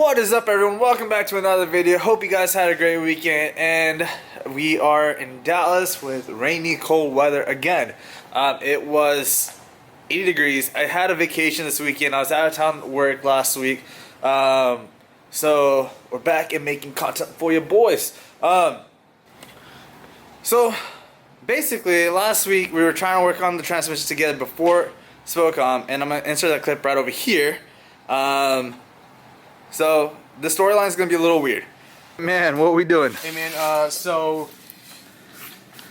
What is up, everyone? Welcome back to another video. Hope you guys had a great weekend, and we are in Dallas with rainy, cold weather again. It was 80 degrees. I had a vacation this weekend. I was out of town work last week, so we're back and making content for you boys. So basically, last week we were trying to work on the transmission together before Spocom, and I'm gonna insert that clip right over here. So the storyline is gonna be a little weird. Man, what are we doing? Hey man, so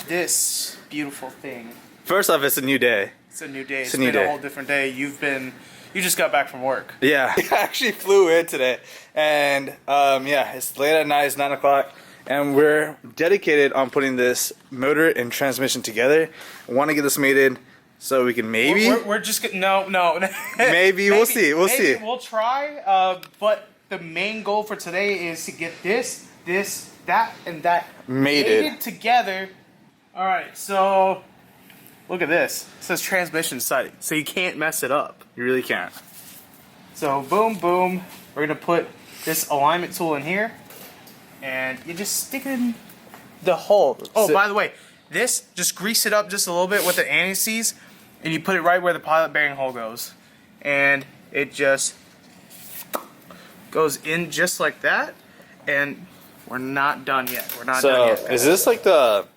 this beautiful thing. First off, it's a new day. It's a new day. It's been a whole different day. You just got back from work. Yeah, I actually flew in today, and yeah, it's late at night. It's 9 o'clock, and we're dedicated on putting this motor and transmission together. I want to get this mated so we can maybe. We're just gonna no. maybe we'll see. We'll see. We'll try. But the main goal for today is to get this, that, and that mated together. All right, so look at this. It says transmission sight, so you can't mess it up. You really can't. So boom, boom. We're gonna put this alignment tool in here, and you just stick it in the hole. Oh, by the way, this just grease it up just a little bit with the anti-seize, and you put it right where the pilot bearing hole goes, and it just goes in just like that. And we're not done yet. We're not done yet. Is this like the?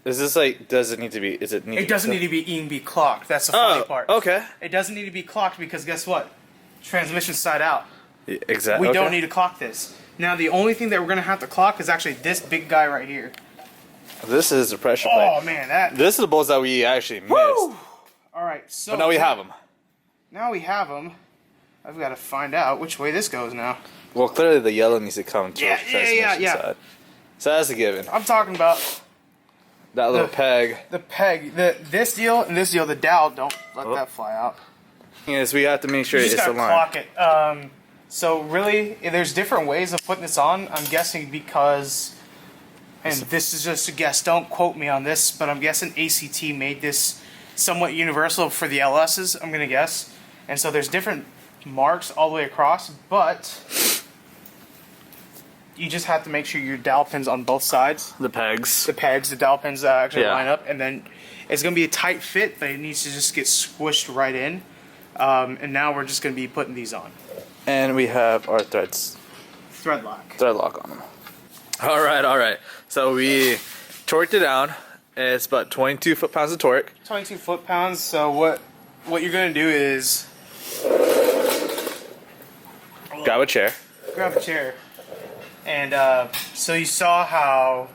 Is this like? Does it need to be? Is it need? It doesn't need to be even be clocked. That's the funny part. Okay. It doesn't need to be clocked because guess what? Transmission side out. Yeah, exactly. We don't need to clock this. Now the only thing that we're gonna have to clock is actually this big guy right here. This is a pressure plate. Oh man, that. This is the bolts that we actually missed. Woo! All right, so. But now we have them. Now we have them. I've got to find out which way this goes now. Well, clearly the yellow needs to come to the transmission side. So that's a given. I'm talking about that little peg. The peg. This deal and this deal, the dowel, don't let that fly out. Yes, we have to make sure You it's just aligned. gotta clock it. So really, there's different ways of putting this on. I'm guessing because, and this is just a guess, don't quote me on this, but I'm guessing ACT made this somewhat universal for the LSs, I'm gonna guess. And so there's different marks all the way across, but you just have to make sure your dowel pins on both sides. The pegs. The dowel pins actually line up, and then it's going to be a tight fit, but it needs to just get squished right in. And now we're just going to be putting these on. And we have our threads. Thread lock. Thread lock on them. All right. So we torqued it down. It's about 22 foot-pounds of torque. 22 foot-pounds. So what you're going to do is grab a chair. Grab a chair. And so you saw how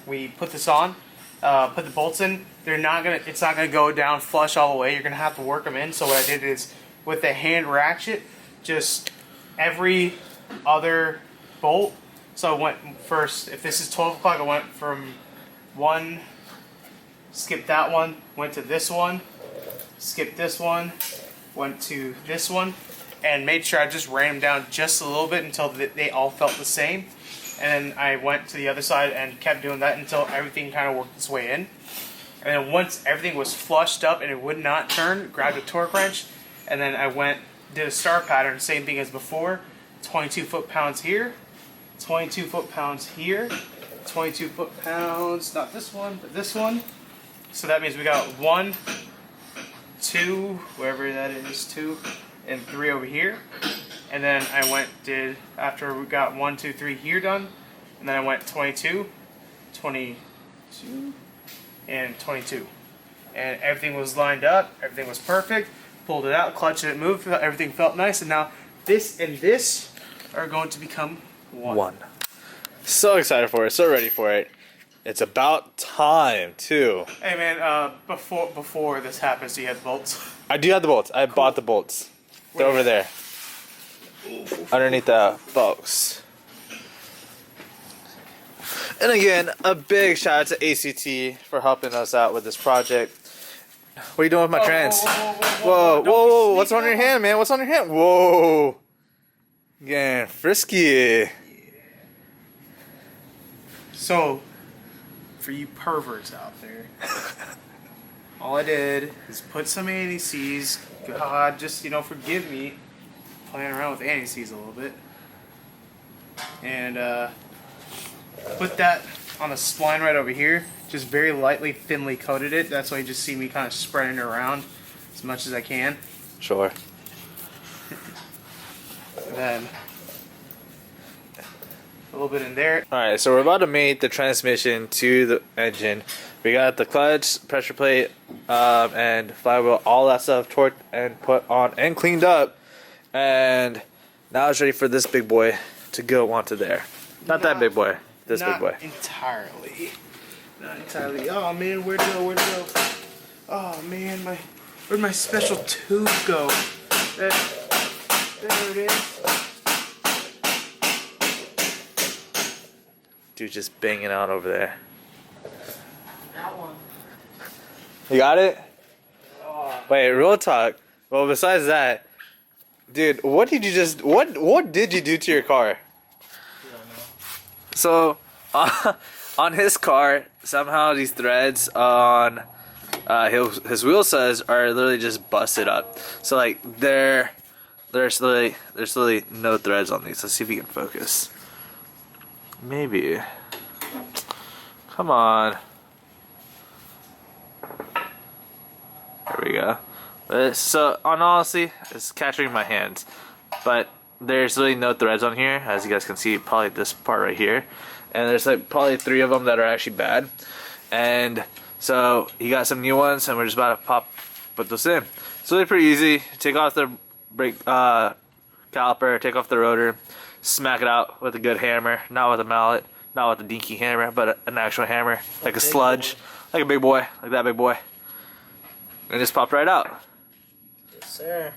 we put this on, put the bolts in. It's not gonna go down flush all the way. You're gonna have to work them in. So what I did is with the hand ratchet, just every other bolt. So I went first. If this is 12 o'clock, I went from one, skipped that one, went to this one, skipped this one, went to this one, and made sure I just ran them down just a little bit until they all felt the same. And then I went to the other side and kept doing that until everything kind of worked its way in. And then once everything was flushed up and it would not turn, grabbed a torque wrench, and then I did a star pattern, same thing as before. 22 foot-pounds here, 22 foot-pounds here, 22 foot-pounds, not this one, but this one. So that means we got 1, 2, wherever that is, 2, and 3 over here. And then I after we got 1, 2, 3 here done, and then I went 22, 22, and 22. And everything was lined up, everything was perfect, pulled it out, clutched it, moved, everything felt nice, and now this and this are going to become one. So excited for it, so ready for it. It's about time, too. Hey man, before this happens, do you have the bolts? I do have the bolts. I bought the bolts. They're over there. Underneath the box. And again, a big shout out to ACT for helping us out with this project. What are you doing with my trans? Whoa. What's on your hand, man? What's on your hand? Whoa. Getting frisky. Yeah. So, for you perverts out there, all I did is put some anti-seize. God, just, forgive me. playing around with anti-seize a little bit. And put that on the spline right over here. Just very lightly, thinly coated it. That's why you just see me kind of spreading it around as much as I can. Sure. And then a little bit in there. Alright, so we're about to mate the transmission to the engine. We got the clutch, pressure plate, and flywheel, all that stuff torqued and put on and cleaned up. And now it's ready for this big boy to go onto there. Not that big boy, this big boy. Entirely. Not entirely. Oh man, where'd it go? Where'd it go? Oh man, where'd my special tube go? There it is. Dude, just banging out over there. That one. You got it? Oh. Wait, real talk. Well, besides that, dude, what did you do to your car? So, on his car, somehow these threads on his wheel sides are literally just busted up. So like there's literally no threads on these. Let's see if we can focus. Maybe. Come on. There we go. So, honestly, it's capturing my hands. But there's really no threads on here, as you guys can see, probably this part right here. And there's like probably 3 of them that are actually bad. And so, he got some new ones, and we're just about to put those in. It's really pretty easy. Take off the brake caliper, take off the rotor, smack it out with a good hammer, not with a mallet, not with a dinky hammer, but an actual hammer, like a sludge, like a big boy, like that big boy. And just popped right out. Yes, sir.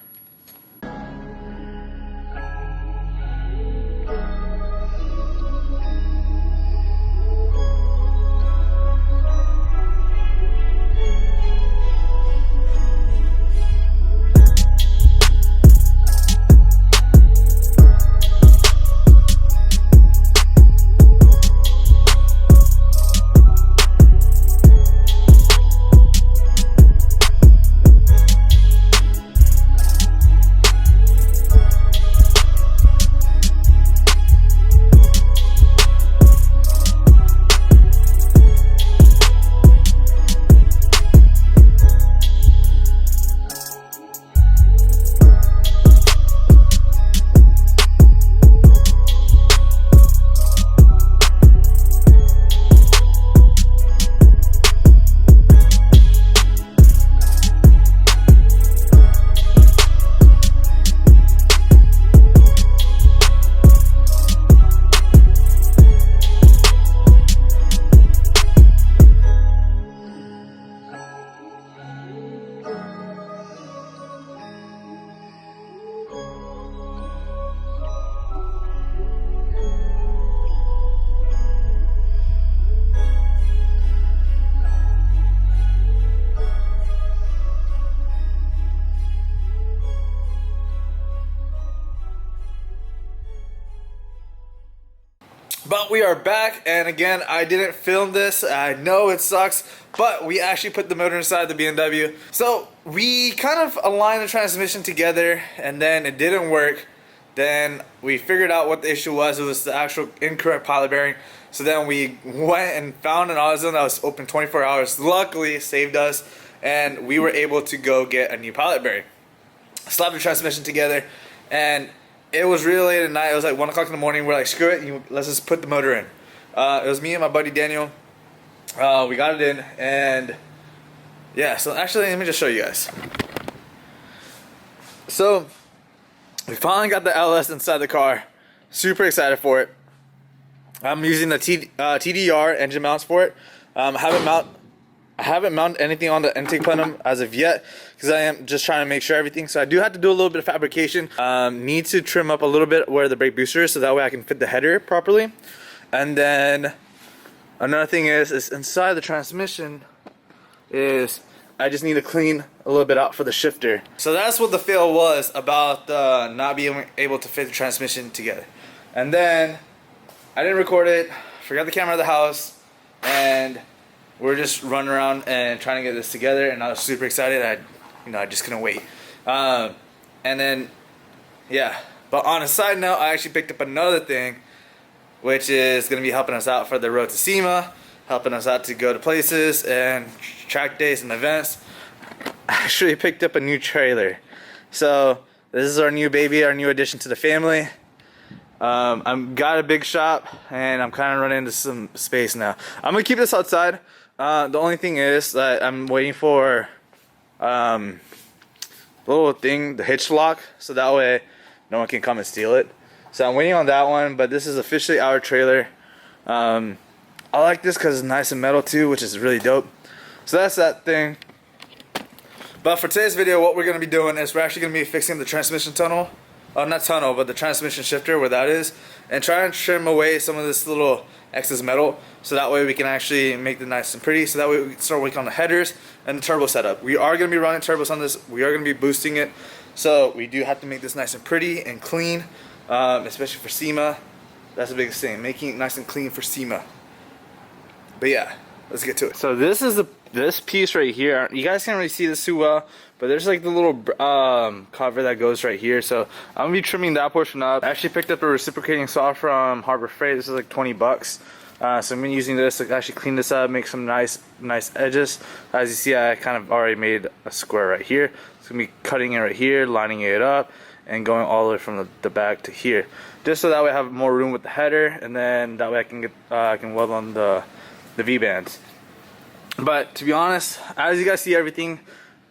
But we are back, and again, I didn't film this. I know it sucks, but we actually put the motor inside the BMW. So we kind of aligned the transmission together, and then it didn't work. Then we figured out what the issue was. It was the actual incorrect pilot bearing. So then we went and found an AutoZone that was open 24 hours. Luckily, it saved us, and we were able to go get a new pilot bearing. Slapped the transmission together, and it was really late at night. It was like 1 o'clock in the morning. We're like, screw it, let's just put the motor in. It was me and my buddy Daniel. We got it in, and yeah, so actually, let me just show you guys. So, we finally got the LS inside the car. Super excited for it. I'm using the TDR engine mounts for it. I haven't mounted anything on the intake plenum as of yet, because I am just trying to make sure everything. So I do have to do a little bit of fabrication. Need to trim up a little bit where the brake booster is, so that way I can fit the header properly. And then another thing is inside the transmission is I just need to clean a little bit out for the shifter. So that's what the fail was about not being able to fit the transmission together. And then I didn't record it, forgot the camera at the house, and we're just running around and trying to get this together, and I was super excited. I just couldn't wait. And then yeah. But on a side note, I actually picked up another thing, which is going to be helping us out for the road to SEMA, helping us out to go to places and track days and events. I actually picked up a new trailer. So this is our new baby, our new addition to the family. I've got a big shop and I'm kind of running into some space now. I'm going to keep this outside. The only thing is that I'm waiting for the little thing, the hitch lock, so that way no one can come and steal it. So I'm waiting on that one, but this is officially our trailer. I like this because it's nice and metal too, which is really dope. So that's that thing. But for today's video, what we're going to be doing is we're actually going to be fixing the transmission tunnel. Not tunnel, but the transmission shifter where that is. And try and trim away some of this little excess metal. So that way we can actually make it nice and pretty. So that way we can start working on the headers and the turbo setup. We are going to be running turbos on this. We are going to be boosting it. So we do have to make this nice and pretty and clean. Especially for SEMA. That's the biggest thing. Making it nice and clean for SEMA. But yeah, let's get to it. So this is this piece right here. You guys can't really see this too well, but there's like the little cover that goes right here. So I'm gonna be trimming that portion up. I actually picked up a reciprocating saw from Harbor Freight. This is like 20 bucks. So I'm gonna be using this to actually clean this up, make some nice edges. As you see, I kind of already made a square right here. So I'm gonna be cutting it right here, lining it up, and going all the way from the back to here, just so that way I have more room with the header, and then that way I can weld on the V-bands. But to be honest, as you guys see everything,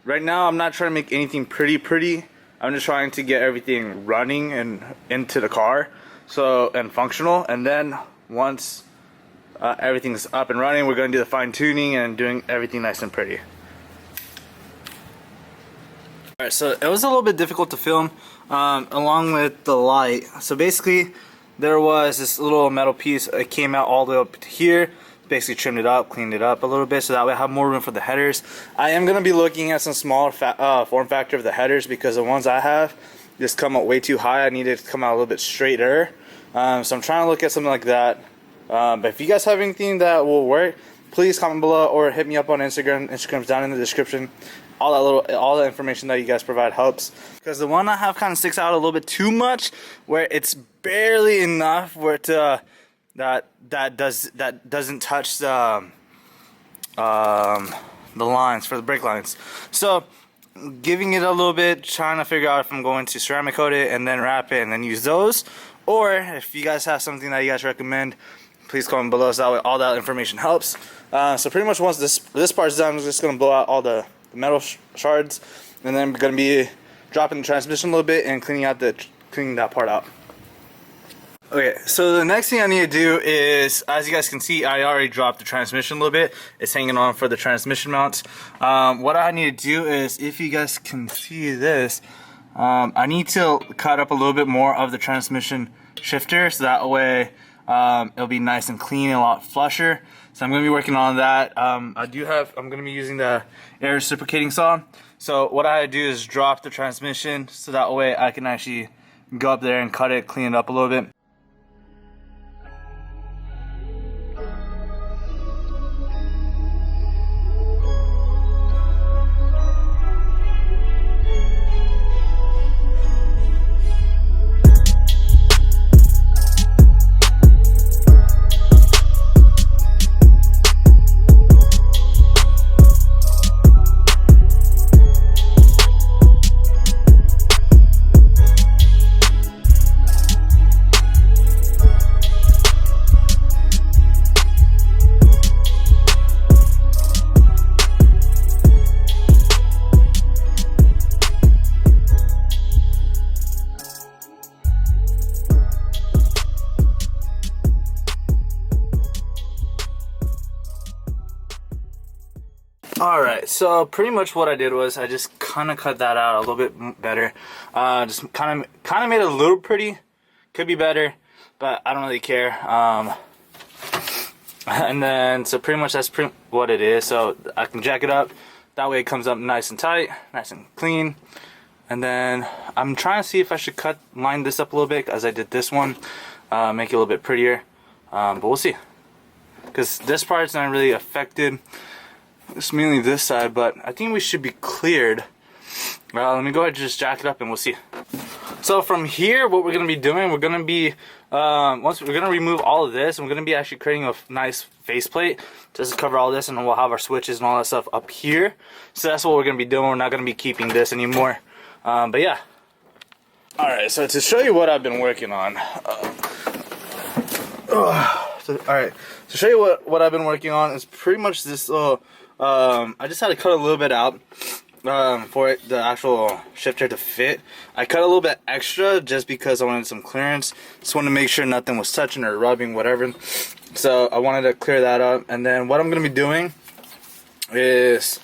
right now I'm not trying to make anything pretty. I'm just trying to get everything running and into the car, and functional. And then once everything's up and running, we're going to do the fine tuning and doing everything nice and pretty. Alright, so it was a little bit difficult to film along with the light. So basically there was this little metal piece. It came out all the way up to here. Basically trimmed it up, cleaned it up a little bit so that way I have more room for the headers. I am going to be looking at some smaller form factor of the headers because the ones I have just come out way too high. I need it to come out a little bit straighter. So I'm trying to look at something like that. But if you guys have anything that will work, please comment below or hit me up on Instagram. Instagram's down in the description. All the information that you guys provide helps. Because the one I have kind of sticks out a little bit too much, where it's barely enough where to that doesn't touch the lines for the brake lines. So giving it a little bit, trying to figure out if I'm going to ceramic coat it and then wrap it and then use those, or if you guys have something that you guys recommend, please comment below so that way all that information helps. So pretty much once this part's done, I'm just going to blow out all the metal shards, and then we're going to be dropping the transmission a little bit and cleaning that part out. Okay, so the next thing I need to do is, as you guys can see, I already dropped the transmission a little bit. It's hanging on for the transmission mounts. What I need to do is, if you guys can see this, I need to cut up a little bit more of the transmission shifter so that way it'll be nice and clean and a lot flusher. So I'm going to be working on that. I'm going to be using the air reciprocating saw. So what I do is drop the transmission so that way I can actually go up there and cut it, clean it up a little bit. Alright, so pretty much what I did was I just kind of cut that out a little bit better. Just kind of made it a little pretty. Could be better, but I don't really care. And then, so pretty much that's what it is. So I can jack it up. That way it comes up nice and tight, nice and clean. And then I'm trying to see if I should line this up a little bit as I did this one. Make it a little bit prettier. But we'll see. Because this part's not really affected. It's mainly this side, but I think we should be cleared. Let me go ahead and just jack it up and we'll see. So from here, what we're gonna be doing, we're gonna be once we're gonna remove all of this, and we're gonna be actually creating a nice faceplate just to cover all this, and then we'll have our switches and all that stuff up here. So that's what we're gonna be doing. We're not gonna be keeping this anymore. But yeah. All right. So to show you what I've been working on. Alright, to show you what I've been working on is pretty much this little, I just had to cut a little bit out for the actual shifter to fit. I cut a little bit extra just because I wanted some clearance. Just wanted to make sure nothing was touching or rubbing, whatever. So I wanted to clear that up. And then what I'm going to be doing is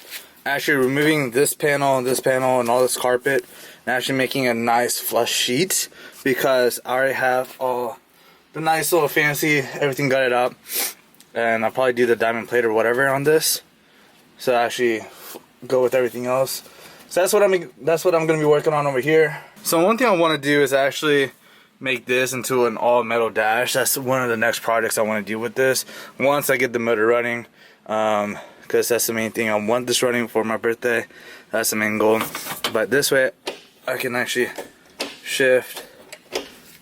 actually removing this panel, and all this carpet, and actually making a nice flush sheet, because I already have all the nice little fancy everything gutted up, and I'll probably do the diamond plate or whatever on this, so actually go with everything else. So that's what I'm gonna be working on over here. So one thing I want to do is actually make this into an all metal dash. That's one of the next projects I want to do with this once I get the motor running, because that's the main thing. I want this running for my birthday. That's the main goal. But this way I can actually shift,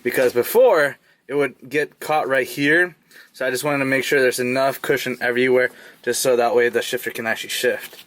because before it would get caught right here, so I just wanted to make sure there's enough cushion everywhere, just so that way the shifter can actually shift.